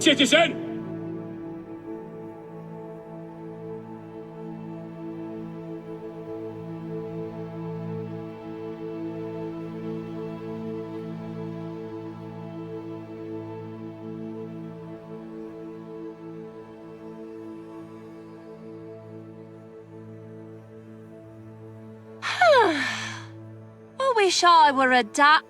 Citizen! I wish I were a duck.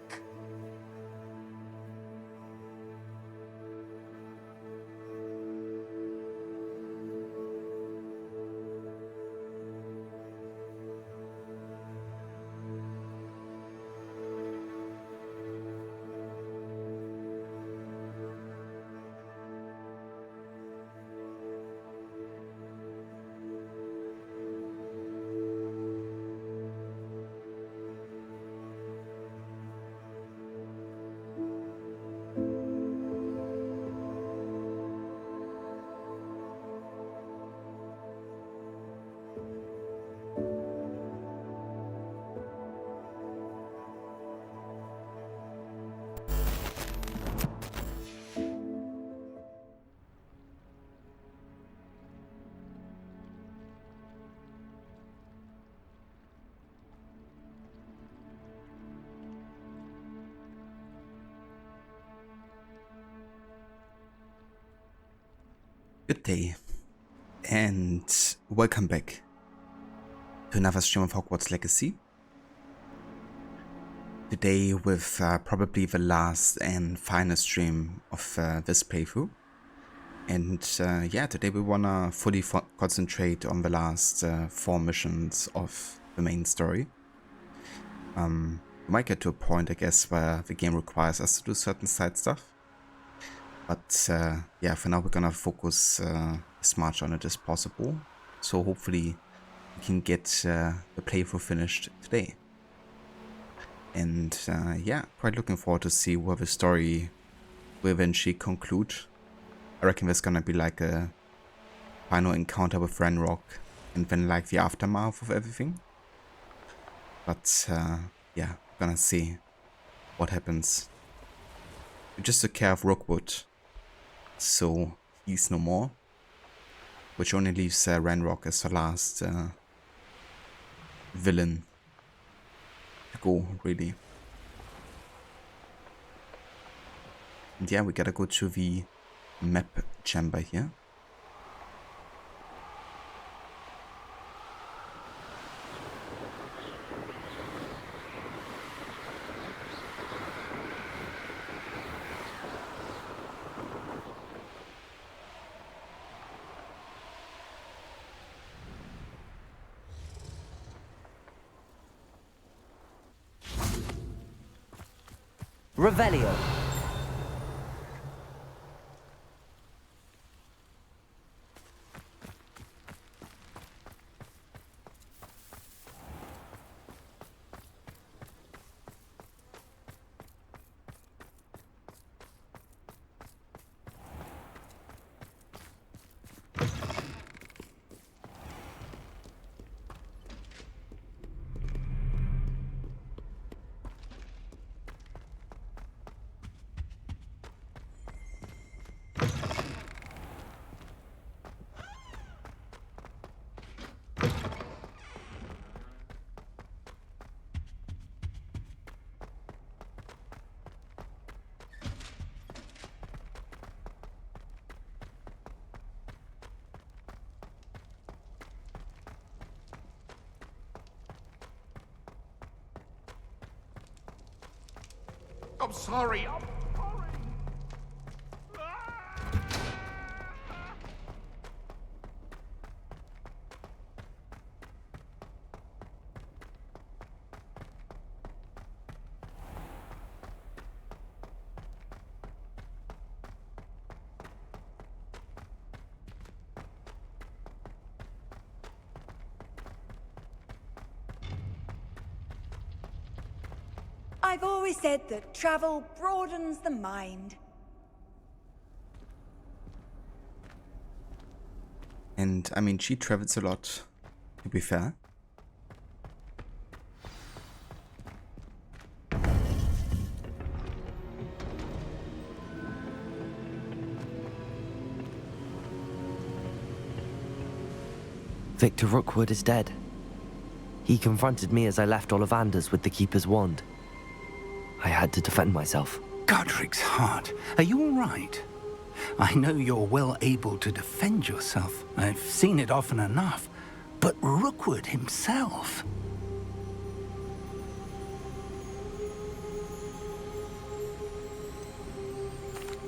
Good day, and welcome back to another stream of Hogwarts Legacy. Today with probably the last and final stream of this playthrough. And yeah, today we wanna fully concentrate on the last 4 missions of the main story. We might get to a point, I guess, where the game requires us to do certain side stuff. But yeah, for now we're gonna focus as much on it as possible. So hopefully we can get the playthrough finished today. And yeah, quite looking forward to see where the story will eventually conclude. I reckon there's gonna be like a final encounter with Ranrock and then like the aftermath of everything. But yeah, we're gonna see what happens. We just took care of Rookwood. So he's no more, which only leaves Ranrock as the last villain to go, really. And yeah, we gotta go to the map chamber here. Revelio. I'm sorry. I've always said that travel broadens the mind. And I mean, she travels a lot, to be fair. Victor Rookwood is dead. He confronted me as I left Ollivander's with the Keeper's wand. I had to defend myself. Godric's heart, are you all right? I know you're well able to defend yourself. I've seen it often enough. But Rookwood himself...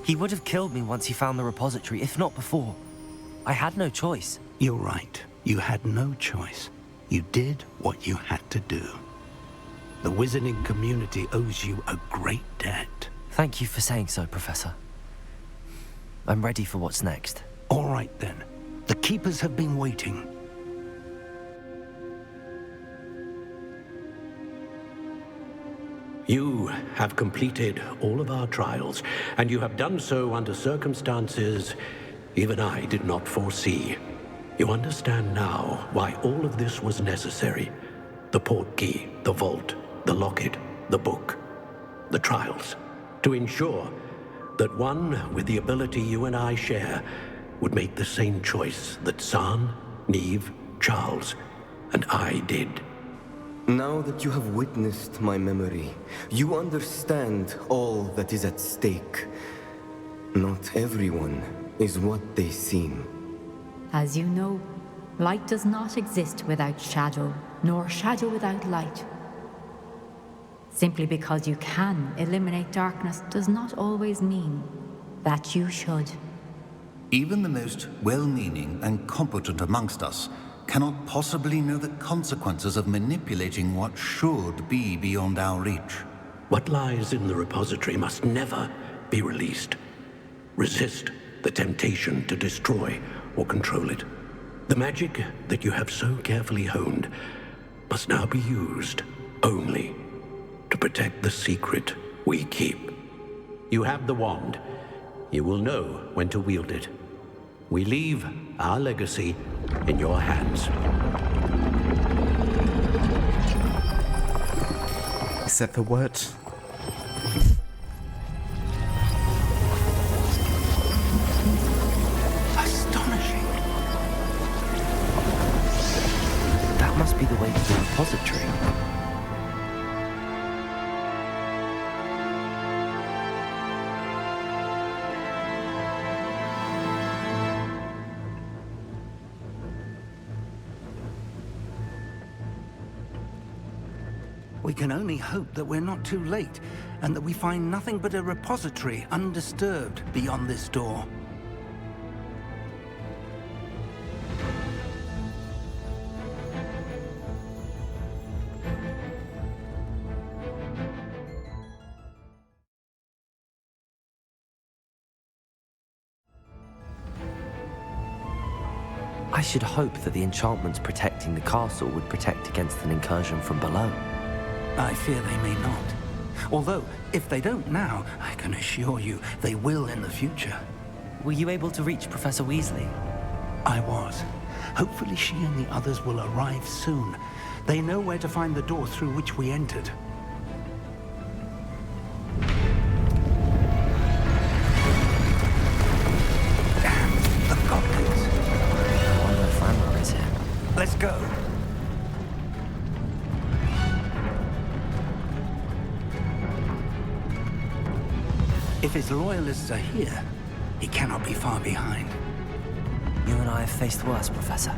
He would have killed me once he found the repository, if not before. I had no choice. You're right. You had no choice. You did what you had to do. The wizarding community owes you a great debt. Thank you for saying so, Professor. I'm ready for what's next. All right, then. The Keepers have been waiting. You have completed all of our trials, and you have done so under circumstances even I did not foresee. You understand now why all of this was necessary. The portkey, the vault, the locket, the book, the trials. To ensure that one with the ability you and I share would make the same choice that San, Neve, Charles, and I did. Now that you have witnessed my memory, you understand all that is at stake. Not everyone is what they seem. As you know, light does not exist without shadow, nor shadow without light. Simply because you can eliminate darkness does not always mean that you should. Even the most well-meaning and competent amongst us cannot possibly know the consequences of manipulating what should be beyond our reach. What lies in the repository must never be released. Resist the temptation to destroy or control it. The magic that you have so carefully honed must now be used only to protect the secret we keep. You have the wand. You will know when to wield it. We leave our legacy in your hands. Is that the word? Astonishing. That must be the way to the repository. We can only hope that we're not too late, and that we find nothing but a repository undisturbed beyond this door. I should hope that the enchantments protecting the castle would protect against an incursion from below. I fear they may not. Although, if they don't now, I can assure you they will in the future. Were you able to reach Professor Weasley? I was. Hopefully she and the others will arrive soon. They know where to find the door through which we entered. Damn, the goblins. One of my family is here. Let's go. If his loyalists are here, he cannot be far behind. You and I have faced worse, Professor.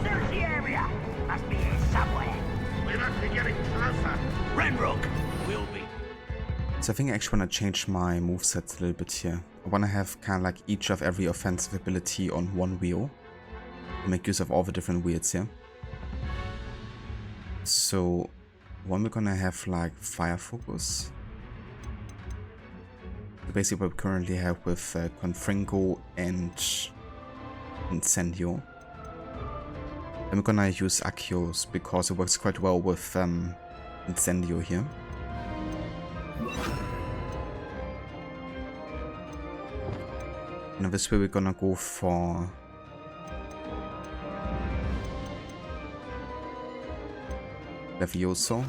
Search the area. Must be here somewhere. We must be getting closer. Renrook will be. So I think I actually want to change my movesets a little bit here. I want to have kind of like each of every offensive ability on one wheel. Make use of all the different weirds here. So, one we're gonna have like fire focus. Basically what we currently have with Confringo and Incendio. And we're gonna use Accios because it works quite well with Incendio here. And this way we're gonna go for Levioso.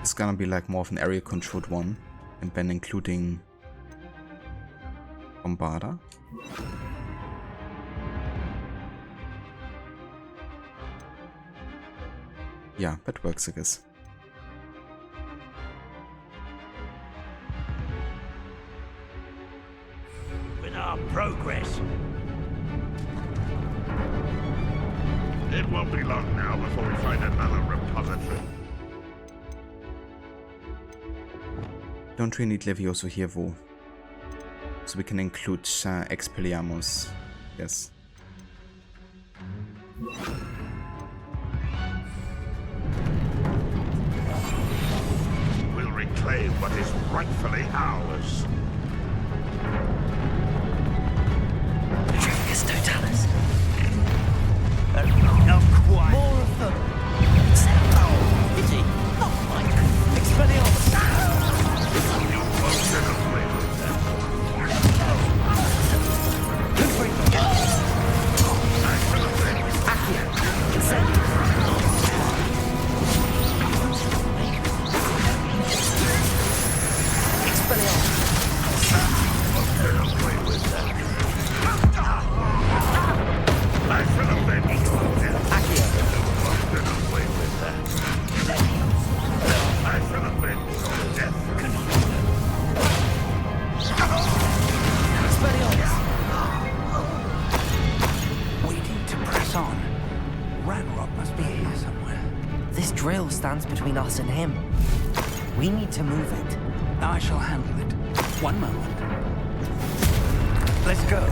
it's gonna be like more of an area controlled one, and then including Bombarda. Yeah, that works, I guess. With our progress. It won't be long now before we find another repository. Don't really need Levioso here, though. So we can include Expelliarmus. Yes. We'll reclaim what is rightfully ours. Trigus Totalis. Not quite. More of them. Did he? Not like Expelliarmus. You won't get away with that. Accio. Incendio. Expelliarmus. Get away with that. I shall avenge your death. Accio. Get away with that. I shall avenge your death. Expelliarmus. Waiting to press on. Ranrock must be here somewhere. This drill stands between us and him. We need to move it. I shall handle it. One moment. Let's go.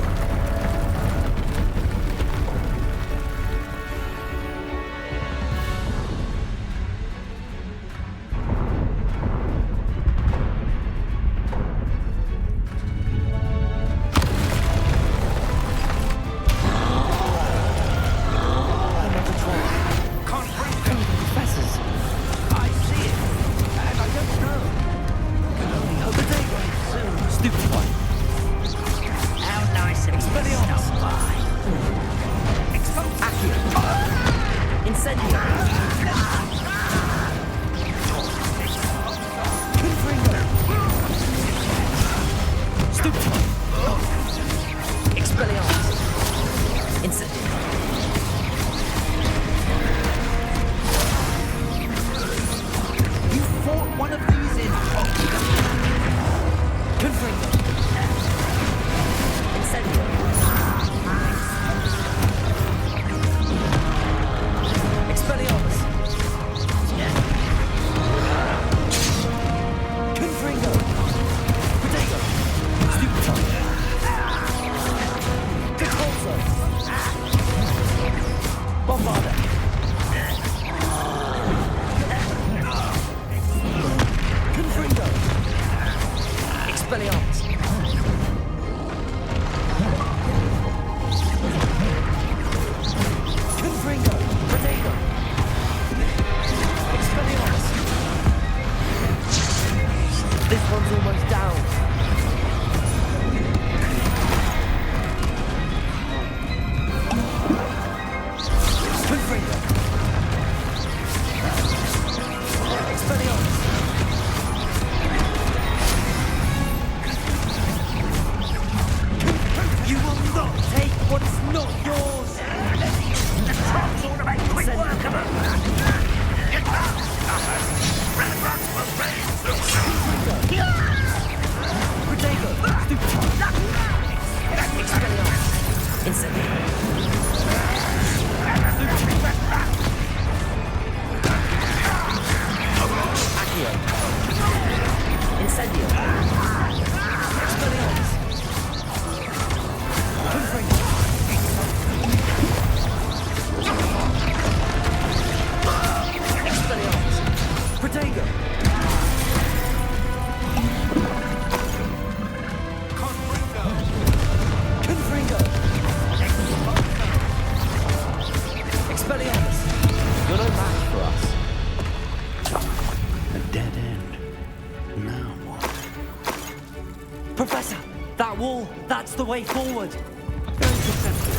Professor, that wall, that's the way forward. Very deceptive.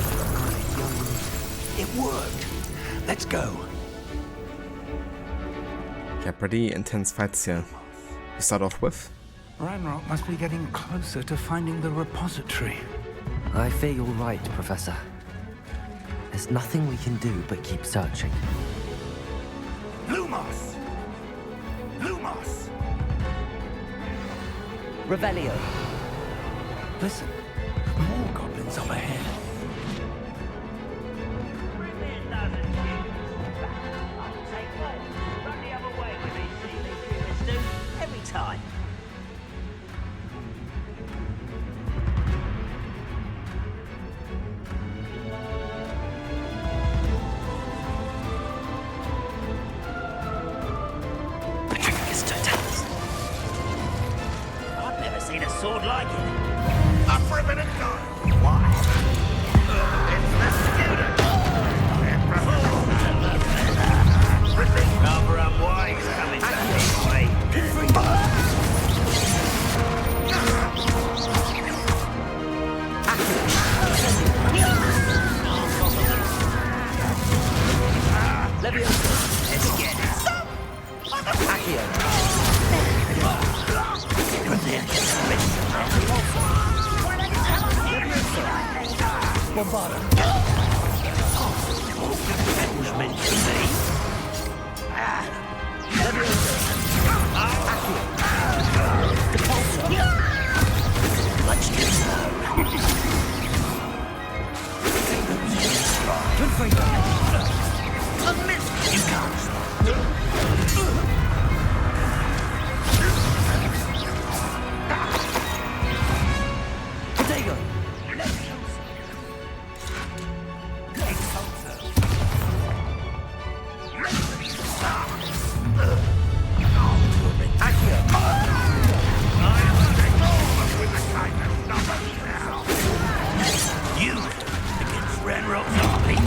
It worked. Let's go. Yeah, pretty intense fights here to start off with. Ranrock must be getting closer to finding the repository. I fear you're right, Professor. There's nothing we can do but keep searching. Lumos! Lumos! Revelio. Listen, more goblins up ahead. Every time. Patricius Totalis. I've never seen a sword like it. Up for a minute, guys. Why? It's the student. Rather unwise coming back this way. Let's get it. Bombarda. That was meant to be. Much too slow. Good for you. A miss. You can't stop. Potato. You against Ranrock's army.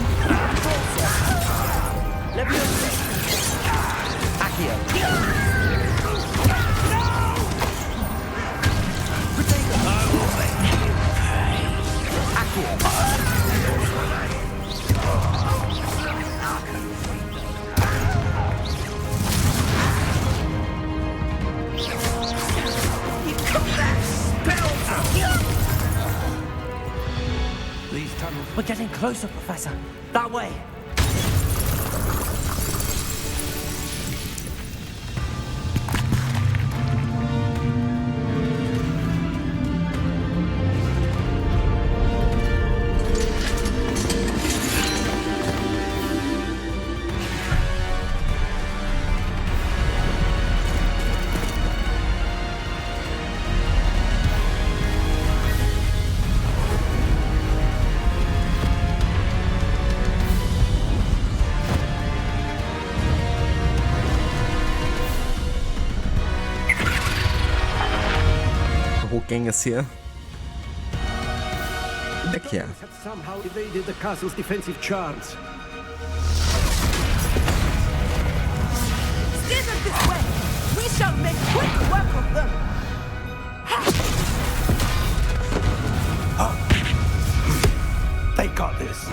These tunnels. We're getting closer, Professor. That way. Gang ist hier. Weg hier. Have somehow evaded the castle's defensive charms. Steer them this way! We shall make quick work of them! They got this.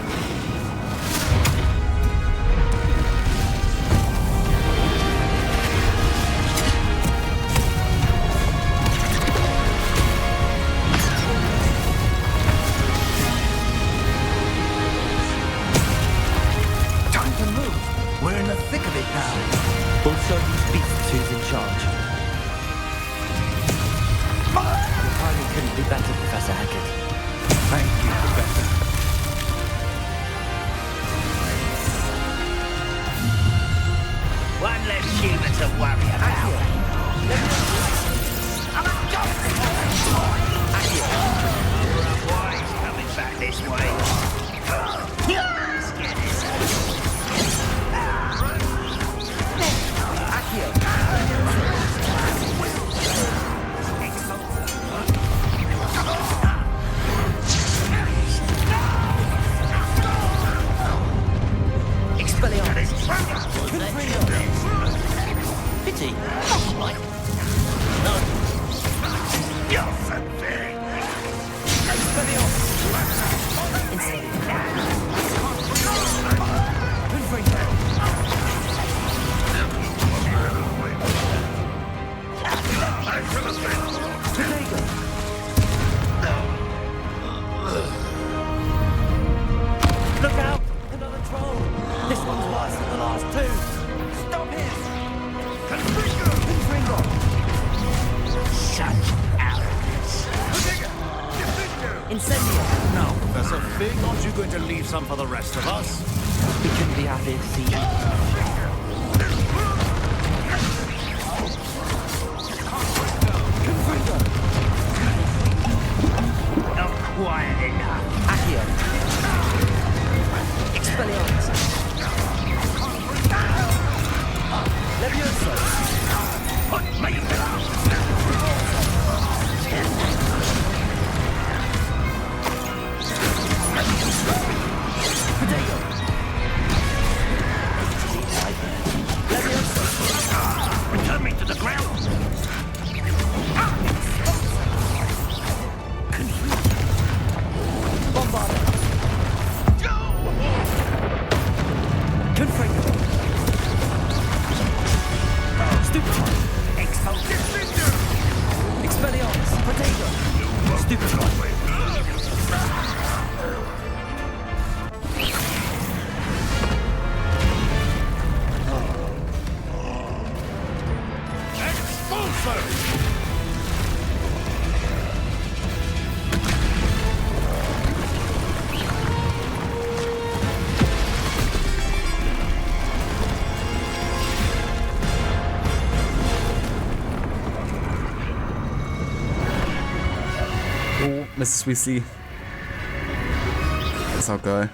We're in the thick of it now. We'll show these beasts who's in charge. Your timing couldn't be better, Professor Hackett. Thank you, Professor. One less human to worry about. Wise coming back this way. Let's get this. Pity. anything? Aren't you going to leave some for the rest of us? We couldn't be happier to see you. Not quiet enough. Accio. Expelliarmus. Levioso. Put me down. Protego. Levioso. Return me to the ground. Bombarda. Confringo. Stupefy. Expelliarmus. Protego. Stupefy. Oh, Mrs. Weasley. That's our go.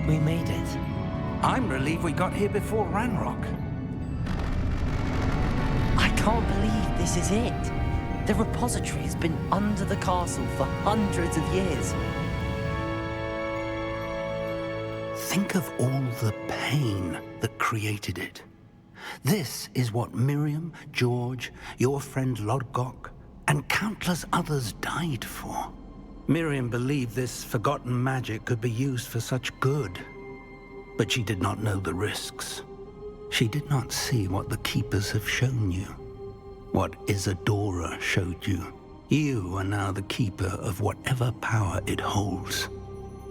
We made it. I'm relieved we got here before Ranrock. I can't believe this is it. The repository has been under the castle for hundreds of years. Think of all the pain that created it. This is what Miriam, George, your friend Lodgok, and countless others died for. Miriam believed this forgotten magic could be used for such good, but she did not know the risks. She did not see what the Keepers have shown you, what Isadora showed you. You are now the Keeper of whatever power it holds.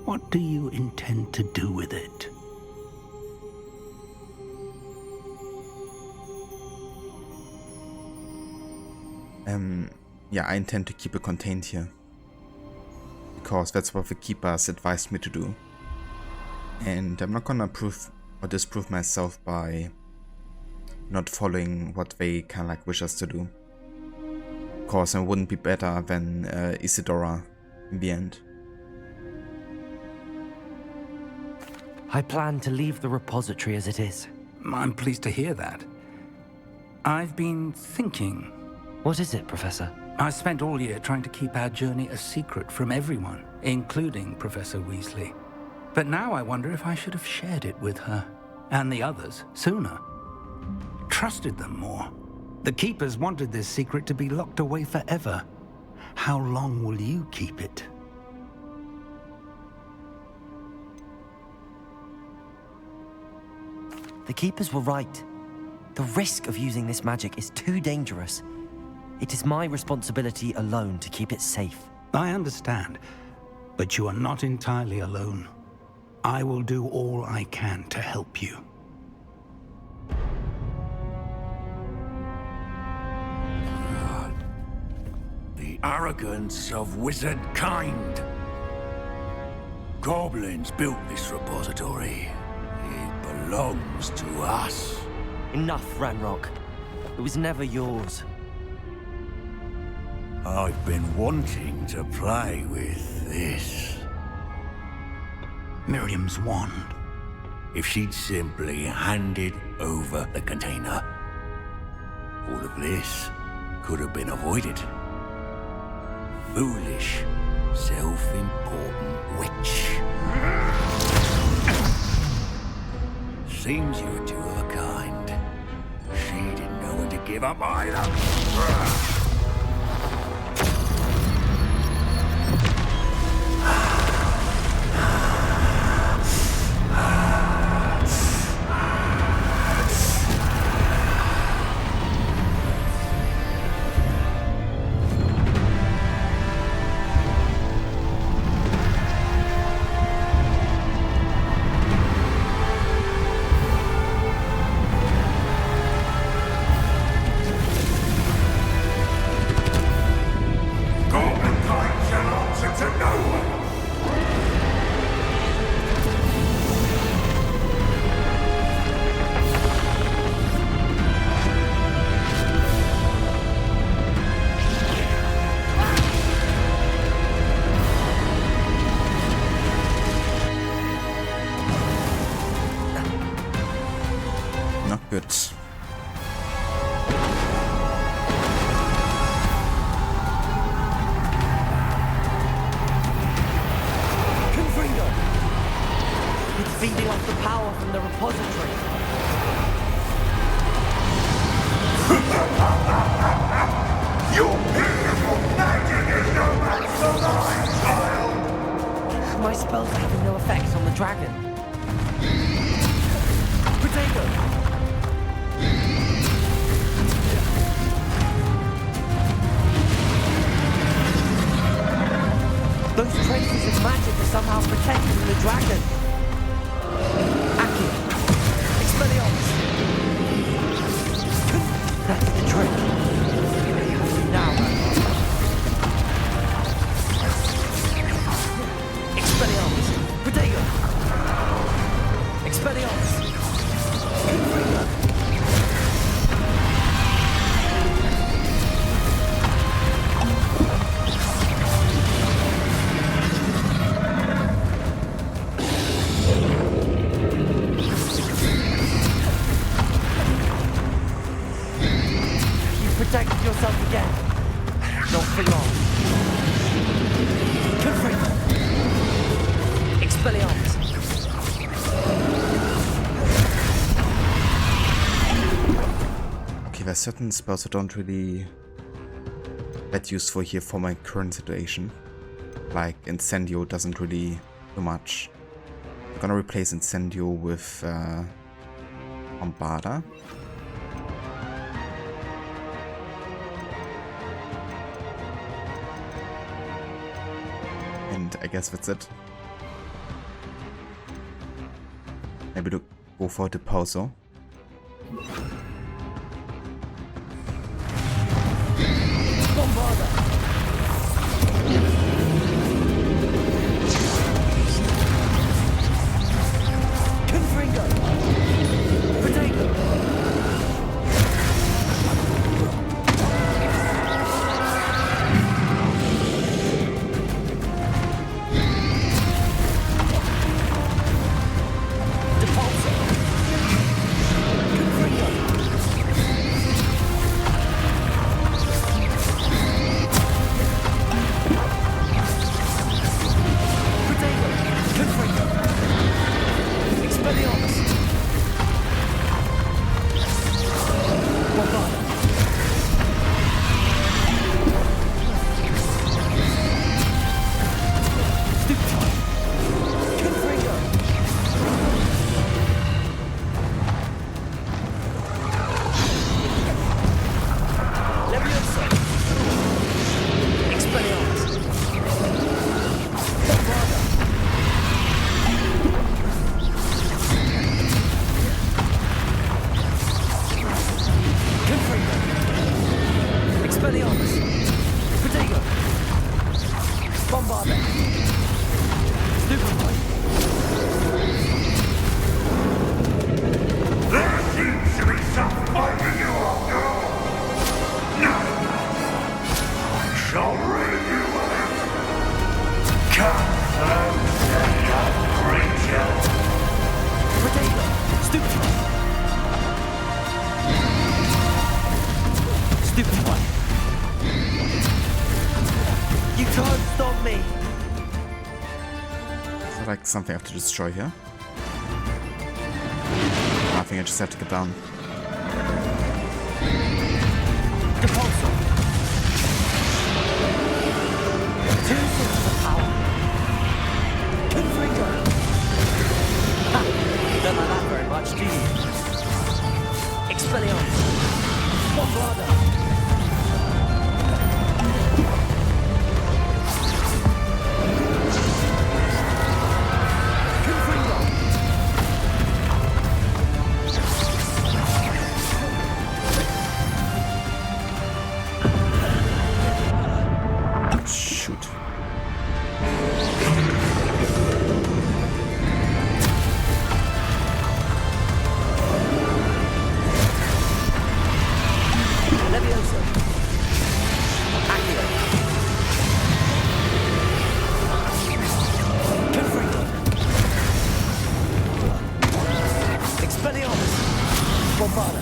What do you intend to do with it? Yeah, I intend to keep it contained here. Because that's what the Keepers advised me to do. And I'm not gonna prove or disprove myself by not following what they kinda like wish us to do. Of course, I wouldn't be better than Isadora in the end. I plan to leave the repository as it is. I'm pleased to hear that. I've been thinking. What is it, Professor? I spent all year trying to keep our journey a secret from everyone, including Professor Weasley. But now I wonder if I should have shared it with her and the others sooner. Trusted them more. The Keepers wanted this secret to be locked away forever. How long will you keep it? The Keepers were right. The risk of using this magic is too dangerous. It is my responsibility alone to keep it safe. I understand, but you are not entirely alone. I will do all I can to help you. The arrogance of wizard kind. Goblins built this repository. It belongs to us. Enough, Ranrock. It was never yours. I've been wanting to play with this. Miriam's wand. If she'd simply handed over the container, all of this could have been avoided. Foolish, self-important witch. Seems you're two of a kind. She didn't know when to give up either. Good. Confringo! It's feeding off the power from the repository. Your beautiful magic is no match for mine, child! My spells are having no effects on the dragon. Potato! Those traces of magic are somehow protecting the dragon. Accio. Expelliarmus. That's the trick. Now. Expelliarmus. Protego. Expelliarmus. Protect yourself again. Not for long. Confringo. Expelliarmus. Okay, there's certain spells I don't really that useful here for my current situation. Like Incendio doesn't really do much. I'm gonna replace Incendio with Bombarda. And I guess that's it. Maybe to go for the Pauso. Bombarda! Stupefy! There seems to be some fighting you all know. No! I shall rid you of it. Come, young creature. Potato! Stupefy! Stupefy! You can't stop me! Is there like something I have to destroy here? I think I just have to get down. Depulso! 2 sources of power! Confringo! Ha! You don't like that very much, do you? Expelliarmus! Bombarda! Shoot. Levioso! Accio! Confringo! Expelliarmus! Bombarda!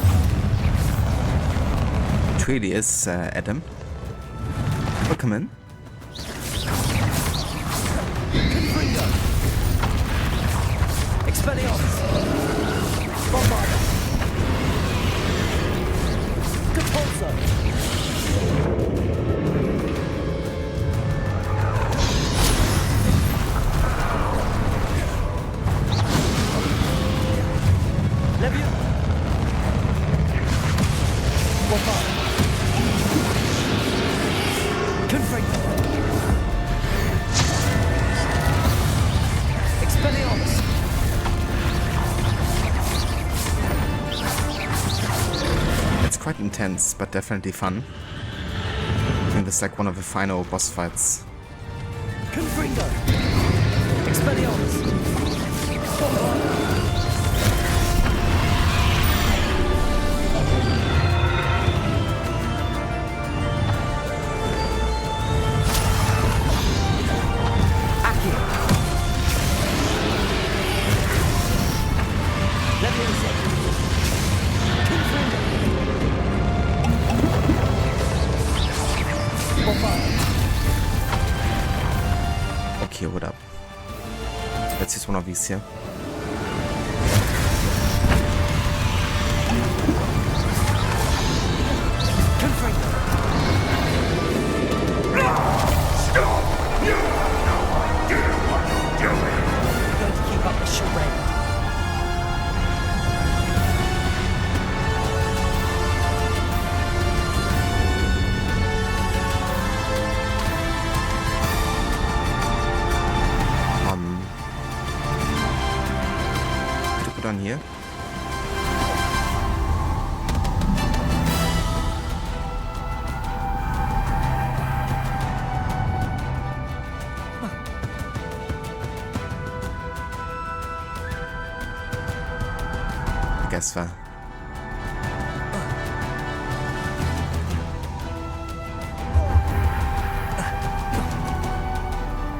It really is Adam. Welcome in. Confringo! Expelliarmus! Bombarda! Depulso! Levio! Bombarda! Confringo! Expelliarmus! It's quite intense, but definitely fun. I think this is like one of the final boss fights. Confringo! Expelliarmus! Bombarda! Accio! Levioso! Confringo! Bombarda! Okay, what up? Let's use one of these here. Confringo! Stop! You have no idea what you're doing. We're going to keep up the charade. To put on here. I guess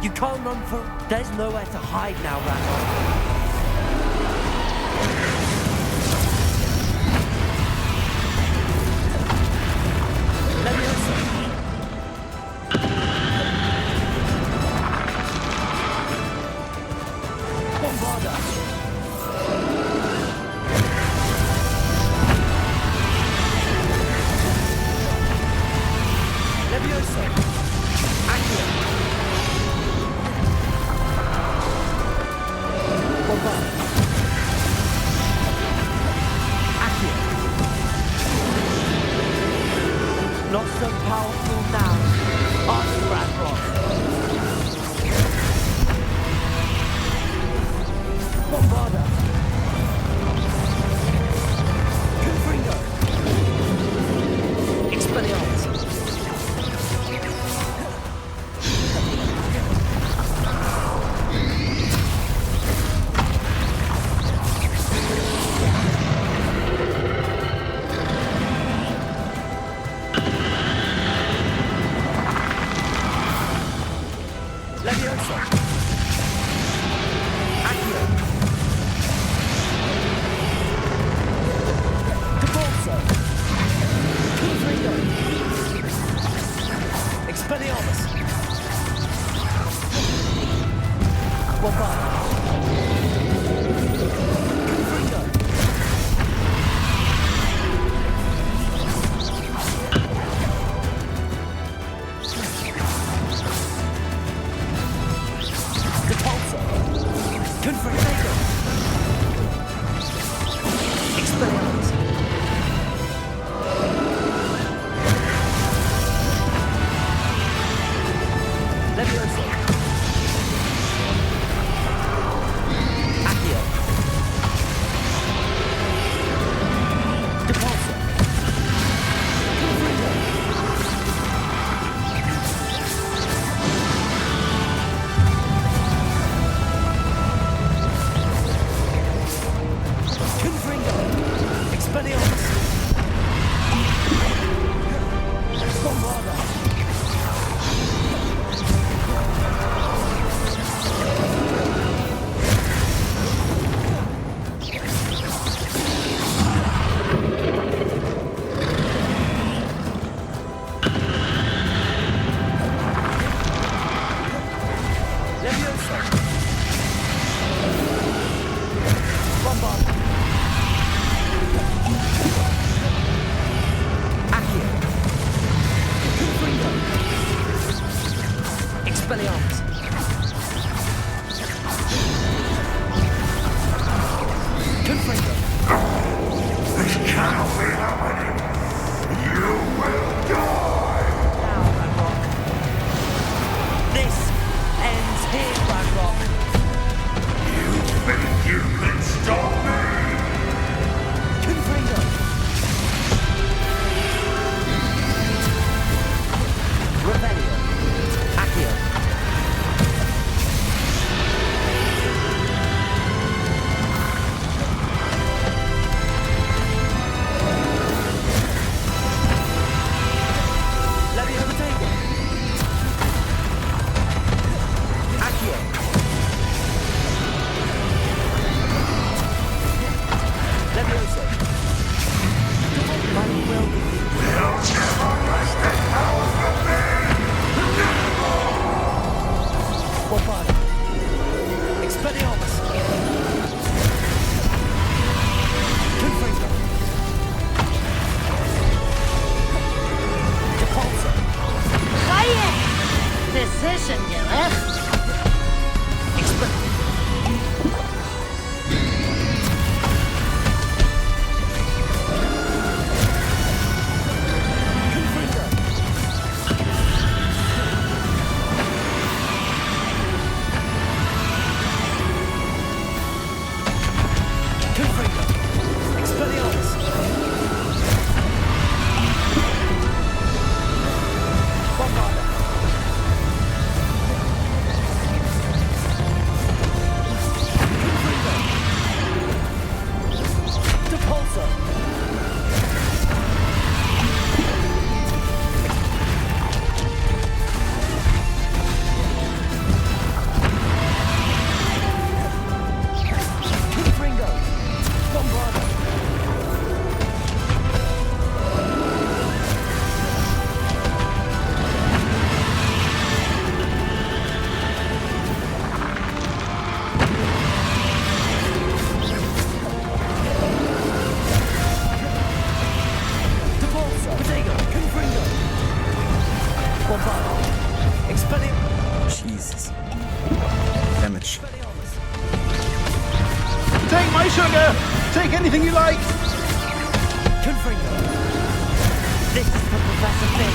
You can't run for... There's nowhere to hide now, Randolph. Levioso! Bombarda! Levioso! Accio! Levioso! Accio! Debolso! Confringo! Expelliarmus! Bombard! Confringo! Depulso! Confringo! Expelliarmus! Levioso! Accio! Depulso! Confringo! Confringo! Expelliarmus! Bombarda! Levioso! Bombarda! Accio! Confringo! Expelliarmus! Confringo! This cannot be happening. You will die. Now, Ragnarok. This ends here, Ragnarok. You think you can stop me? Confringo! Revelio! Accio! Levio Bottega! Accio! Levioso! My will be We'll never wrest this power from me. Bombarda! Expelliarmus! Confringo! Depulso! Hiya! Decision, Gillif. Confringo! Confringo! Expelliarmus! Bombarda! Confringo! Depulso! Confringo! Bombarda! Depulso! Bottega! Confringo! Bombarda! Expelliarmus! Jesus. Damage. Take my sugar! Take anything you like! Confringo! This is for Professor Finn!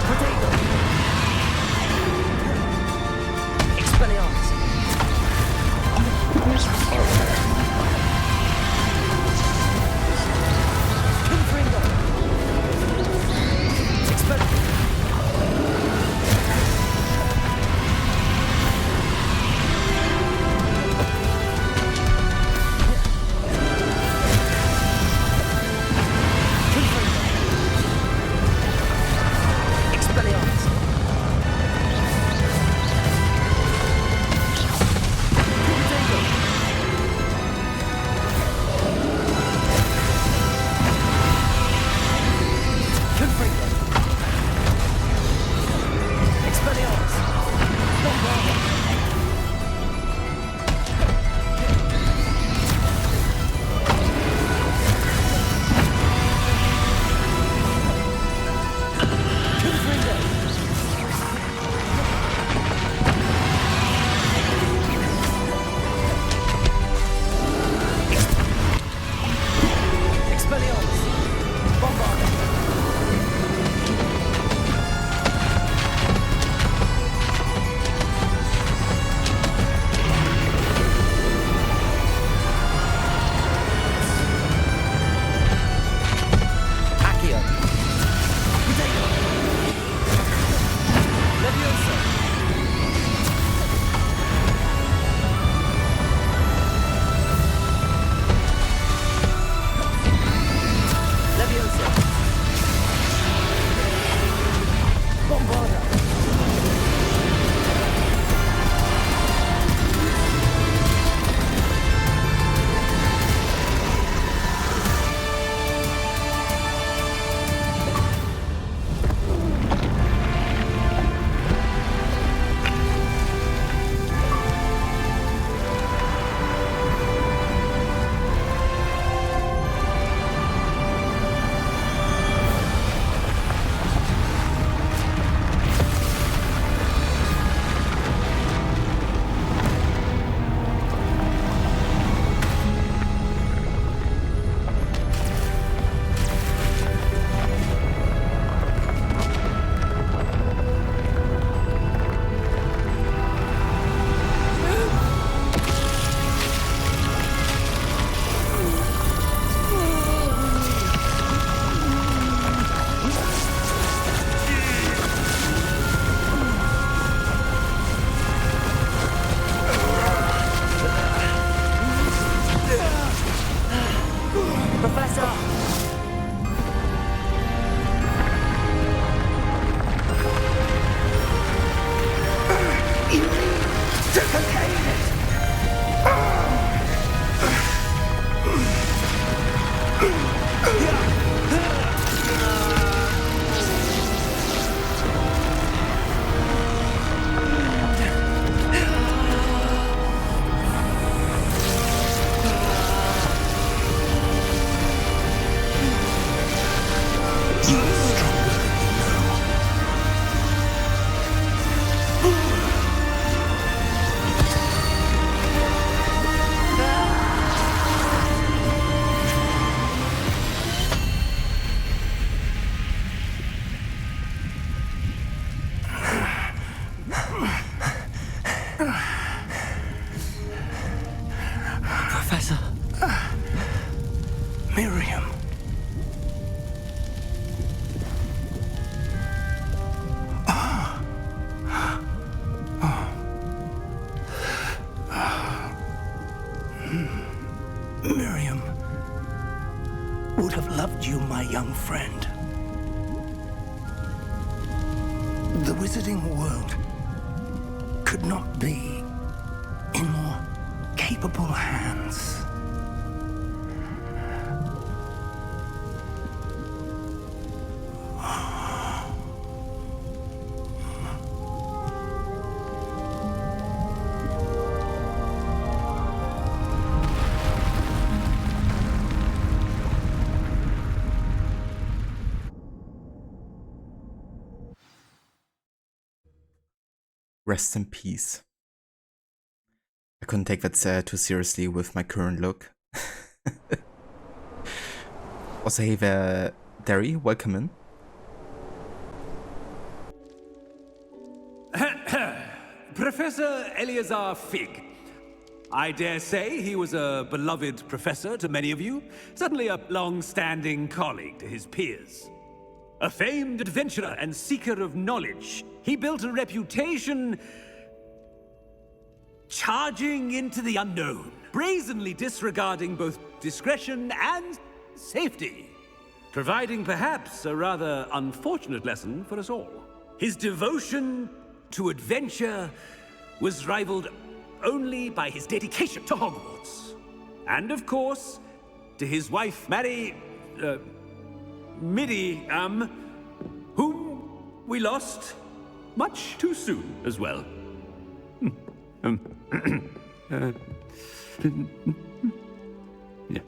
Potato! Expelliarmus! Confringo! Expelliarmus! To contain it! Professor. Miriam. Miriam would have loved you, my young friend. The wizarding world could not be in more capable hands. Rest in peace. I couldn't take that too seriously with my current look. Also, hey there, Derry, welcome in. Professor Eleazar Fig. I dare say he was a beloved professor to many of you, certainly a long-standing colleague to his peers. A famed adventurer and seeker of knowledge, he built a reputation charging into the unknown, brazenly disregarding both discretion and safety, providing perhaps a rather unfortunate lesson for us all. His devotion to adventure was rivaled only by his dedication to Hogwarts. And of course, to his wife, Midi, whom we lost much too soon as well. Yeah.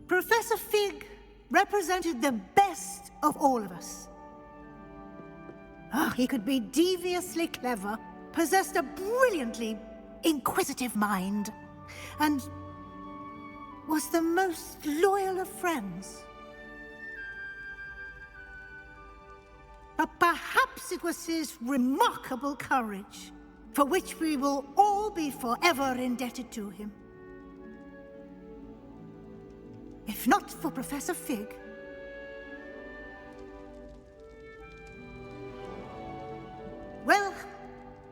Professor Fig represented the best of all of us. He could be deviously clever, possessed a brilliantly inquisitive mind, and was the most loyal of friends. But perhaps it was his remarkable courage, for which we will all be forever indebted to him. If not for Professor Fig, well,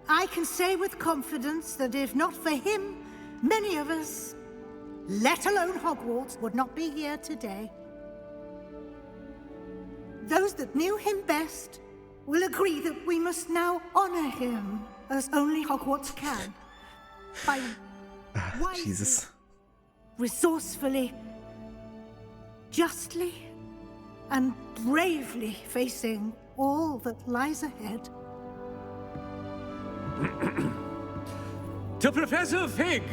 I can say with confidence that if not for him, many of us, let alone Hogwarts, would not be here today. Those that knew him best will agree that we must now honor him as only Hogwarts can, by wisely, Jesus. resourcefully, justly, and bravely facing all that lies ahead. To Professor Fig!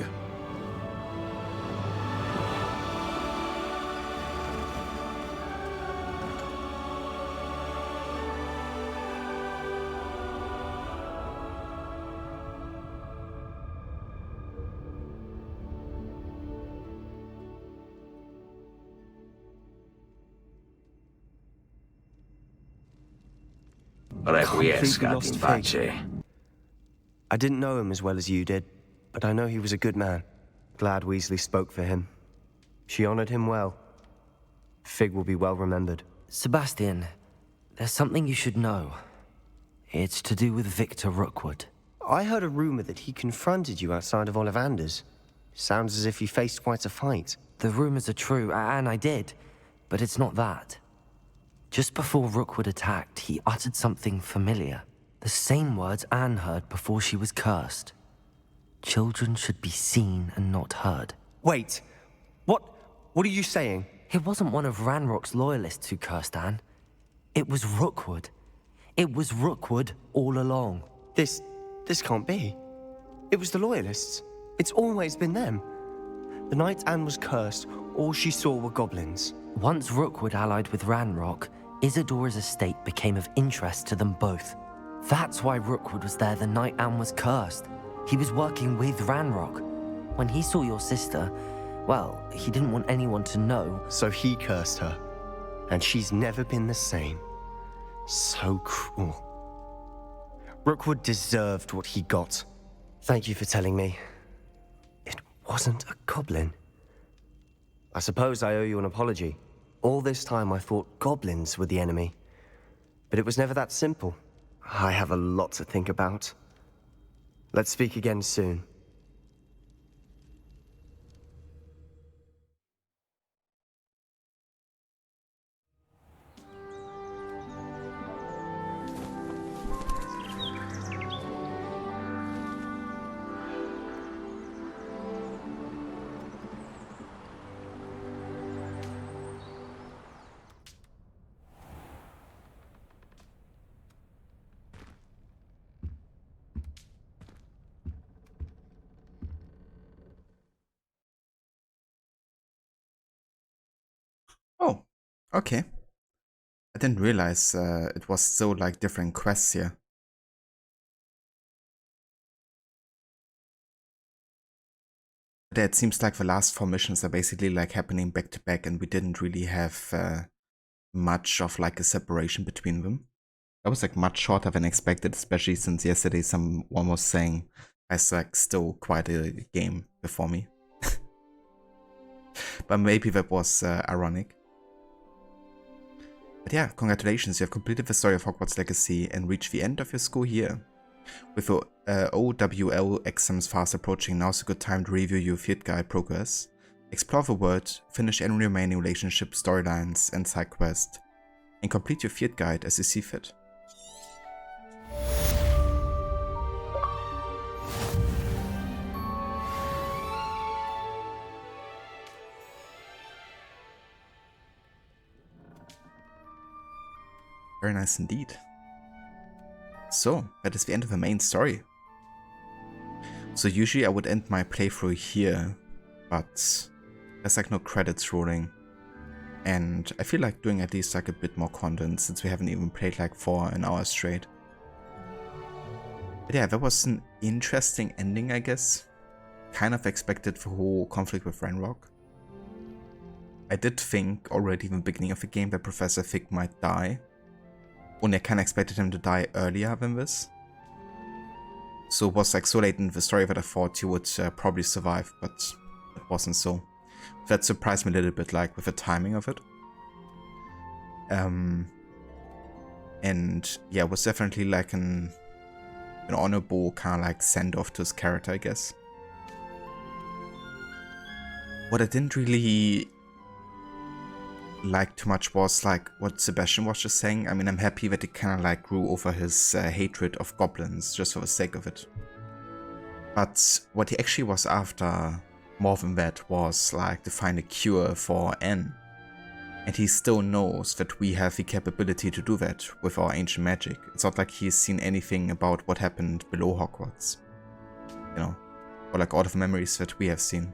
Completely lost Fig. I didn't know him as well as you did, but I know he was a good man. Glad Weasley spoke for him. She honored him well. Fig will be well remembered. Sebastian, there's something you should know. It's to do with Victor Rookwood. I heard a rumor that he confronted you outside of Ollivander's. Sounds as if you faced quite a fight. The rumors are true, and I did, but it's not that. Just before Rookwood attacked, he uttered something familiar. The same words Anne heard before she was cursed. Children should be seen and not heard. Wait, what are you saying? It wasn't one of Ranrock's loyalists who cursed Anne. It was Rookwood. It was Rookwood all along. This can't be. It was the loyalists. It's always been them. The night Anne was cursed, all she saw were goblins. Once Rookwood allied with Ranrock, Isadora's estate became of interest to them both. That's why Rookwood was there the night Anne was cursed. He was working with Ranrock. When he saw your sister, well, he didn't want anyone to know. So he cursed her. And she's never been the same. So cruel. Rookwood deserved what he got. Thank you for telling me. It wasn't a goblin. I suppose I owe you an apology. All this time I thought goblins were the enemy. But it was never that simple. I have a lot to think about. Let's speak again soon. Oh, okay. I didn't realize it was so like different quests here. But it seems like the last 4 missions are basically like happening back to back, and we didn't really have much of like a separation between them. That was like much shorter than expected, especially since yesterday someone was saying I like still quite a game before me. But maybe that was ironic. But yeah, congratulations, you have completed the story of Hogwarts Legacy and reached the end of your school year. With the OWL exams fast approaching, now's a good time to review your field guide progress, explore the world, finish any remaining relationships, storylines and side quests, and complete your field guide as you see fit. Very nice indeed. So, that is the end of the main story. So usually I would end my playthrough here, but there's like no credits rolling. And I feel like doing at least like a bit more content since we haven't even played like for an hour straight. But yeah, that was an interesting ending, I guess. Kind of expected the whole conflict with Ranrock. I did think already in the beginning of the game that Professor Fig might die. Only I kinda expected him to die earlier than this. So it was like so late in the story that I thought he would probably survive, but it wasn't so. That surprised me a little bit, like with the timing of it. And yeah, it was definitely like an honorable kind of like send off to his character, I guess. What I didn't really like too much was like what Sebastian was just saying. I mean, I'm happy that he kind of like grew over his hatred of goblins just for the sake of it. But what he actually was after more than that was like to find a cure for Anne. And he still knows that we have the capability to do that with our ancient magic. It's not like he's seen anything about what happened below Hogwarts, you know, or like all of the memories that we have seen.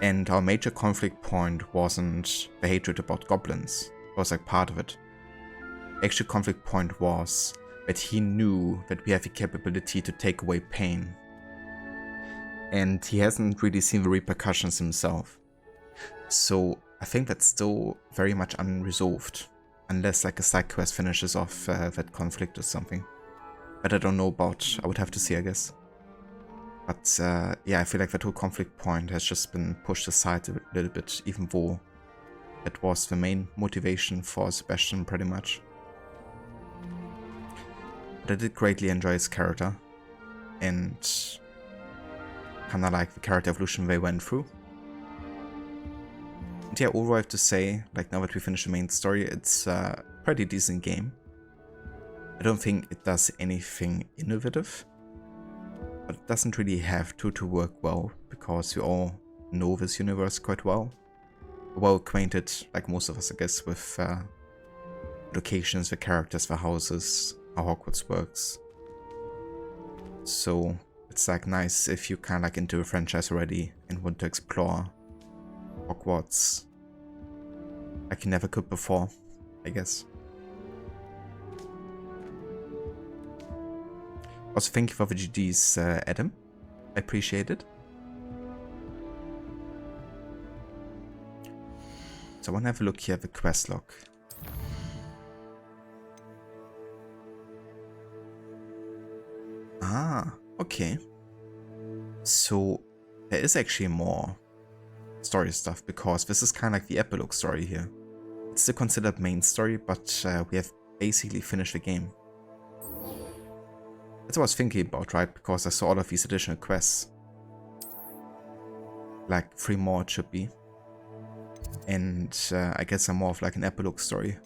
And our major conflict point wasn't the hatred about goblins, it was like part of it. The actual conflict point was that he knew that we have the capability to take away pain. And he hasn't really seen the repercussions himself. So I think that's still very much unresolved, unless like a side quest finishes off that conflict or something. But I don't know about, I would have to see, I guess. But yeah, I feel like that whole conflict point has just been pushed aside a little bit, even though it was the main motivation for Sebastian pretty much. But I did greatly enjoy his character, and kinda like the character evolution they went through. Yeah, overall I have to say, like now that we finished the main story, it's a pretty decent game. I don't think it does anything innovative, but it doesn't really have to work well, because we all know this universe quite well. Well acquainted, like most of us I guess, with locations, the characters, the houses, how Hogwarts works. So it's like nice if you kind of like into a franchise already and want to explore Hogwarts like you never could before, I guess. Also, thank you for the GDs, Adam. I appreciate it. So I want to have a look here at the quest log. Ah, okay. So there is actually more story stuff, because this is kind of like the epilogue story here. It's still considered main story, but we have basically finished the game. That's what I was thinking about, right? Because I saw all of these additional quests. Like 3 more it should be. And I guess I'm more of like an epilogue story.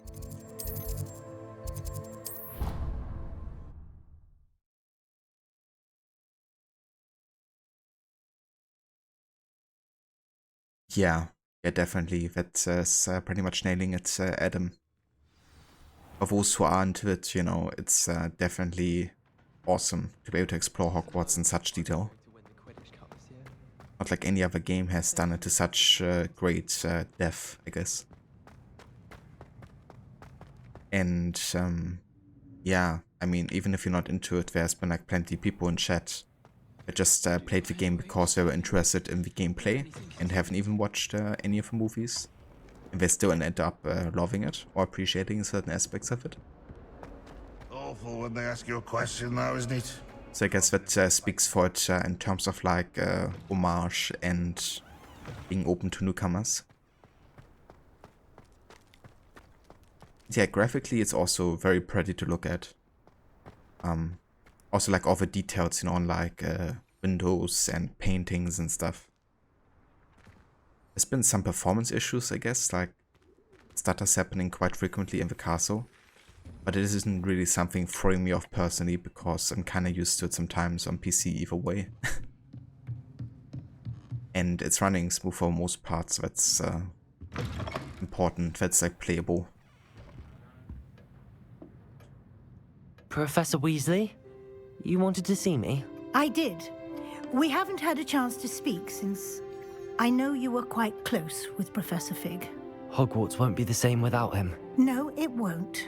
Yeah, definitely. That's pretty much nailing it, Adam. For those who are into it, you know, it's definitely awesome to be able to explore Hogwarts in such detail. Not like any other game has done it to such great depth, I guess. And yeah, I mean, even if you're not into it, there's been like plenty of people in chat that just played the game because they were interested in the gameplay and haven't even watched any of the movies. And they still end up loving it or appreciating certain aspects of it. Awful when they ask you a question now, isn't it? So I guess that speaks for it in terms of like homage and being open to newcomers. Yeah, graphically it's also very pretty to look at. Also like all the details, you know, on like windows and paintings and stuff. There's been some performance issues, I guess, like stutters happening quite frequently in the castle. But it isn't really something throwing me off personally, because I'm kind of used to it sometimes on PC either way. And it's running smooth for most parts, so that's important, that's like playable. Professor Weasley, you wanted to see me? I did. We haven't had a chance to speak since I know you were quite close with Professor Fig. Hogwarts won't be the same without him. No, it won't.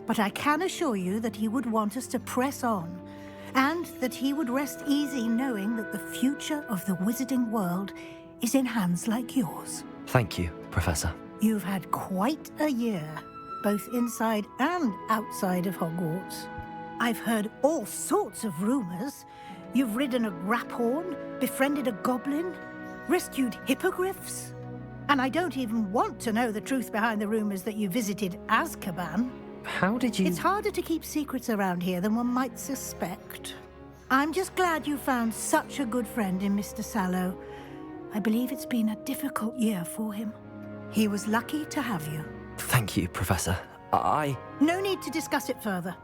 But I can assure you that he would want us to press on, and that he would rest easy knowing that the future of the wizarding world is in hands like yours. Thank you, Professor. You've had quite a year, both inside and outside of Hogwarts. I've heard all sorts of rumors. You've ridden a graphorn, befriended a goblin, rescued hippogriffs. And I don't even want to know the truth behind the rumors that you visited Azkaban. How did you... It's harder to keep secrets around here than one might suspect. I'm just glad you found such a good friend in Mr. Sallow. I believe it's been a difficult year for him. He was lucky to have you. Thank you, Professor. No need to discuss it further.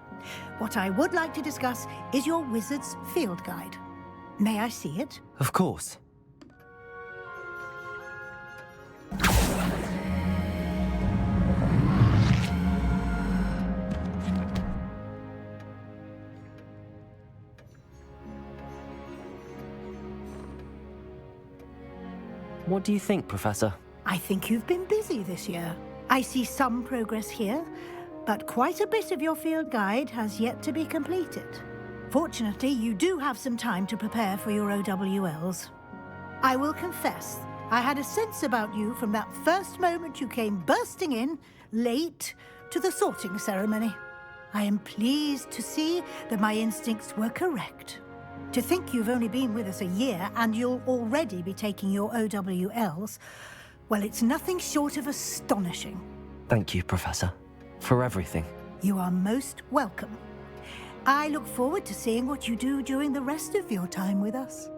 What I would like to discuss is your wizard's field guide. May I see it? Of course. What do you think, Professor? I think you've been busy this year. I see some progress here, but quite a bit of your field guide has yet to be completed. Fortunately, you do have some time to prepare for your OWLs. I will confess, I had a sense about you from that first moment you came bursting in, late, to the sorting ceremony. I am pleased to see that my instincts were correct. To think you've only been with us a year and you'll already be taking your OWLs, well, it's nothing short of astonishing. Thank you, Professor, for everything. You are most welcome. I look forward to seeing what you do during the rest of your time with us.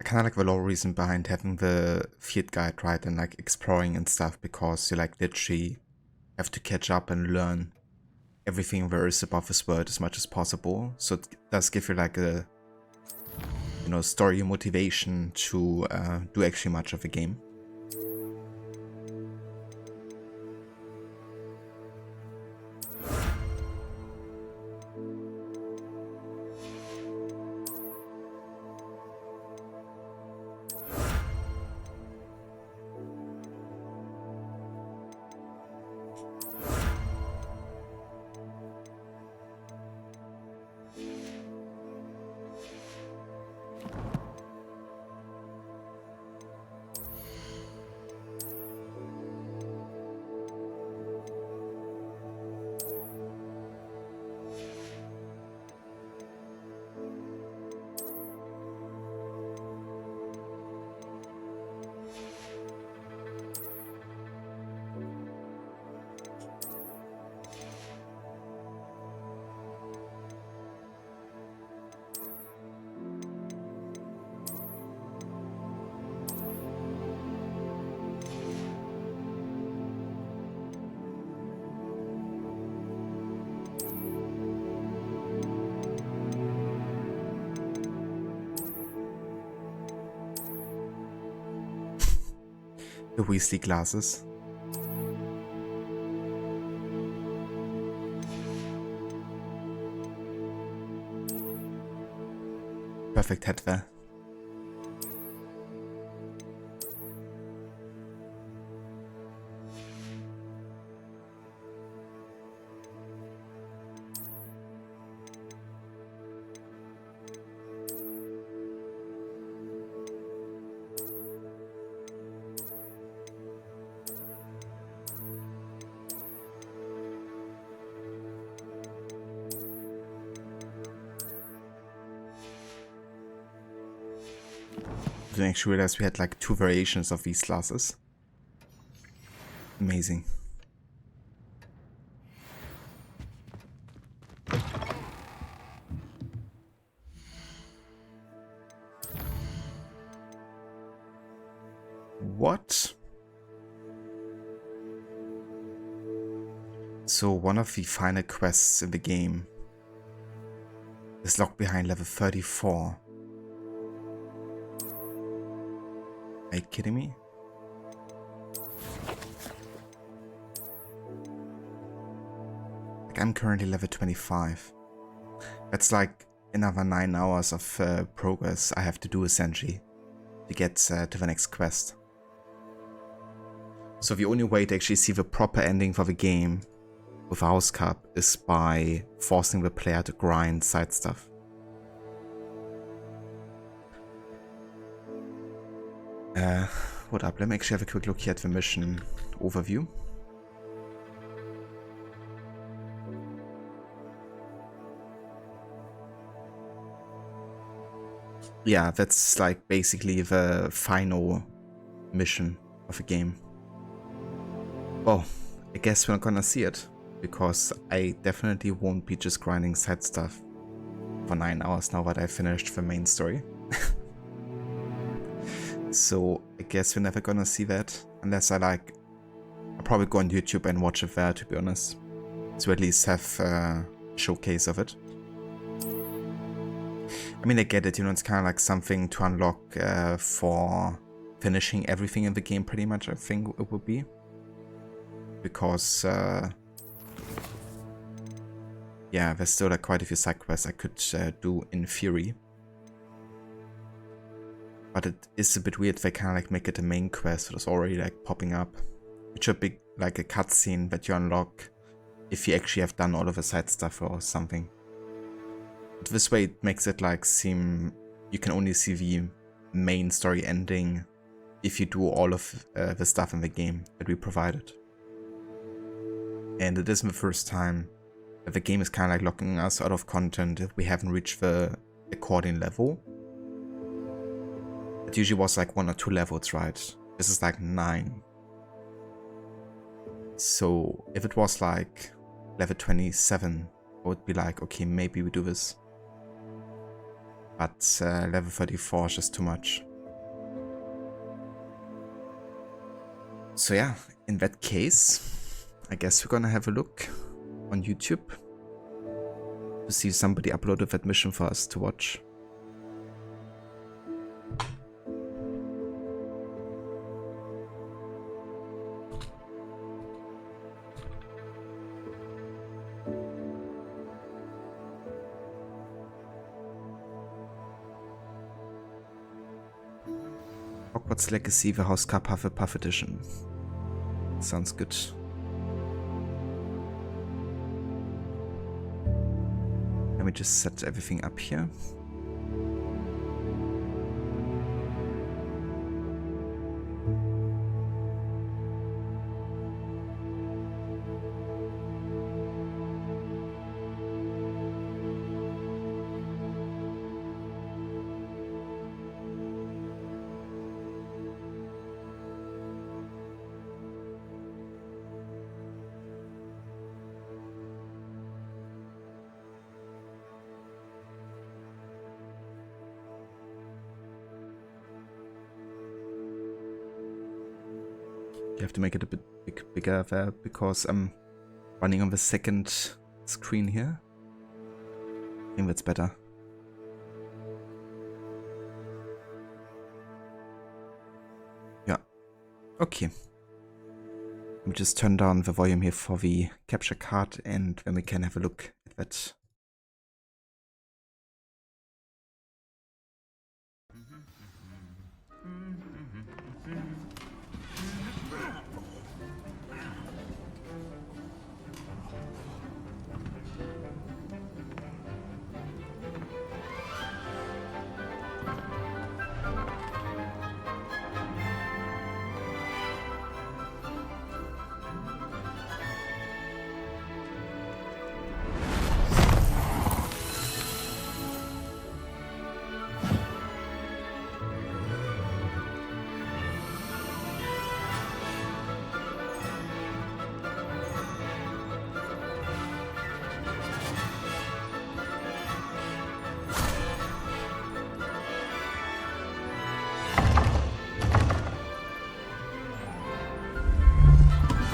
kind of like the lore reason behind having the field guide, right, and like exploring and stuff, because you like literally have to catch up and learn everything there is above this world as much as possible. So it does give you like a, you know, story motivation to do actually much of the game. The Weasley glasses. Perfect headwear. I didn't actually realize we had like 2 variations of these glasses. Amazing. What? So one of the final quests in the game is locked behind level 34. Are you kidding me? Like, I'm currently level 25. That's like another 9 hours of progress I have to do essentially to get to the next quest. So the only way to actually see the proper ending for the game with House Cup is by forcing the player to grind side stuff. What up? Let me actually have a quick look here at the mission overview. Yeah, that's like basically the final mission of the game. Well, I guess we're not gonna see it, because I definitely won't be just grinding side stuff for 9 hours now that I finished the main story. So I guess we're never gonna see that, unless I'll probably go on YouTube and watch it there, to be honest, to at least have a showcase of it. I mean, I get it, you know, it's kind of like something to unlock for finishing everything in the game, pretty much, I think it would be. Because, yeah, there's still like quite a few side quests I could do in theory. But it is a bit weird if they kind of like make it a main quest that's already like popping up. It should be like a cutscene that you unlock if you actually have done all of the side stuff or something. But this way it makes it like seem you can only see the main story ending if you do all of the stuff in the game that we provided. And it isn't the first time that the game is kind of like locking us out of content if we haven't reached the according level. It usually was like 1 or 2 levels, right? This is like 9. So if it was like level 27, I would be like, okay, maybe we do this. But level 34 is just too much. So yeah, in that case, I guess we're gonna have a look on YouTube to see somebody uploaded that mission for us to watch. Hogwarts Legacy, the House Cup Hufflepuff Edition. Sounds good. Let me just set everything up here. You have to make it a bit bigger there because I'm running on the second screen here. I think that's better. Yeah. Okay. Let me just turn down the volume here for the capture card and then we can have a look at that.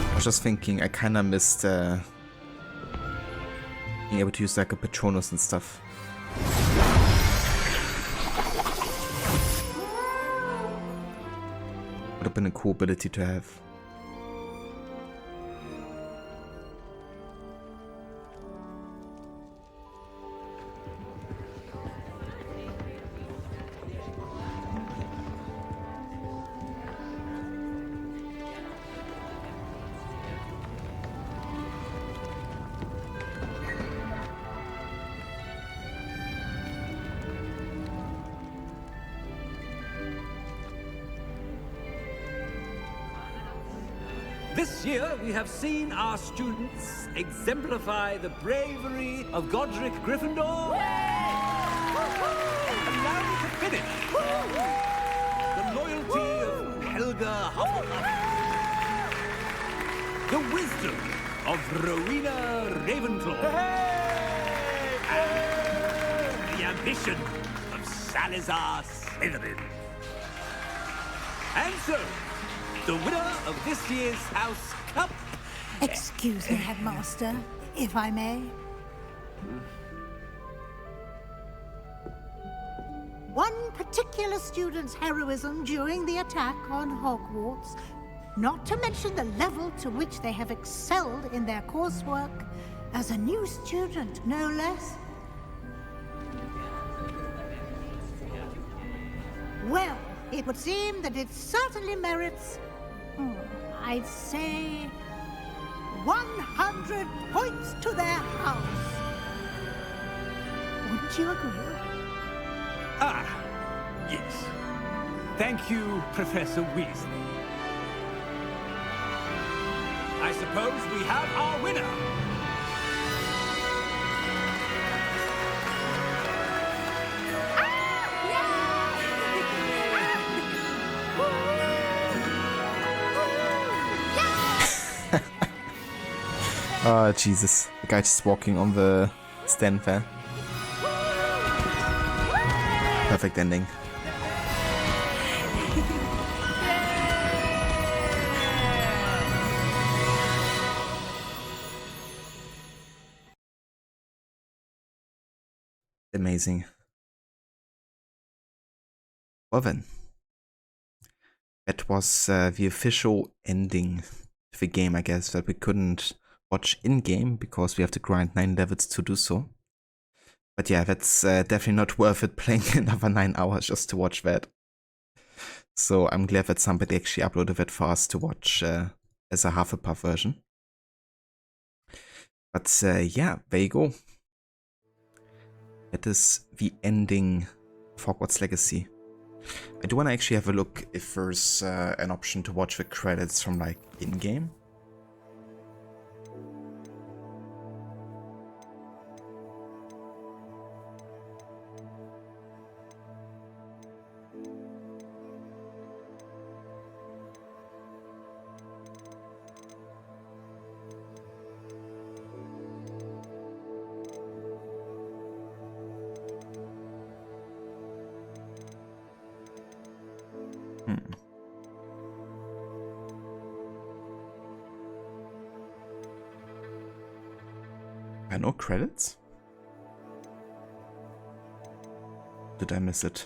I was just thinking, I kinda missed being able to use like a Patronus and stuff. Would have been a cool ability to have. This year, we have seen our students exemplify the bravery of Godric Gryffindor. And now we can finish. The loyalty of Helga Hufflepuff. The wisdom of Rowena Ravenclaw. And the ambition of Salazar Slytherin. And so, the winner of this year's House Cup... Excuse me, Headmaster, if I may. One particular student's heroism during the attack on Hogwarts, not to mention the level to which they have excelled in their coursework, as a new student, no less. Well, it would seem that it certainly merits... I'd say 100 points to their house. Wouldn't you agree? Ah, yes. Thank you, Professor Weasley. I suppose we have our winner. Oh, Jesus. The guy just walking on the stand there. Perfect ending. Amazing. Well then, that was the official ending of the game, I guess, that we couldn't watch in-game because we have to grind 9 levels to do so. But yeah, that's definitely not worth it playing another 9 hours just to watch that. So I'm glad that somebody actually uploaded that for us to watch as a Hufflepuff version. But yeah, there you go. That is the ending of Hogwarts Legacy. I do want to actually have a look if there's an option to watch the credits from like in-game. No credits? Did I miss it?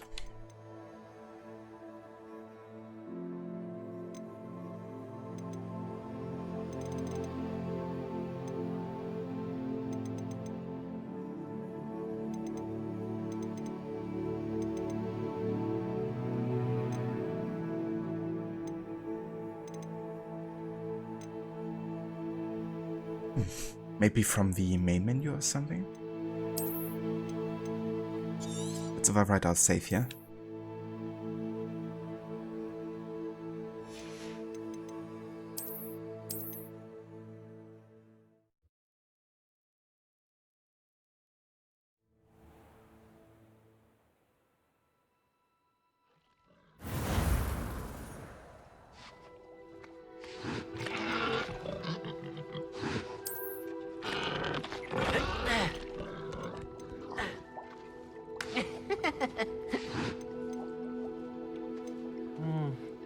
Maybe from the main menu or something? It's over right out safe, yeah?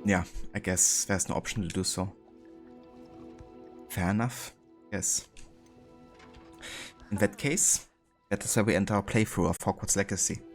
Yeah, I guess there's no option to do so. Fair enough, yes. In that case, that is where we end our playthrough of Hogwarts Legacy.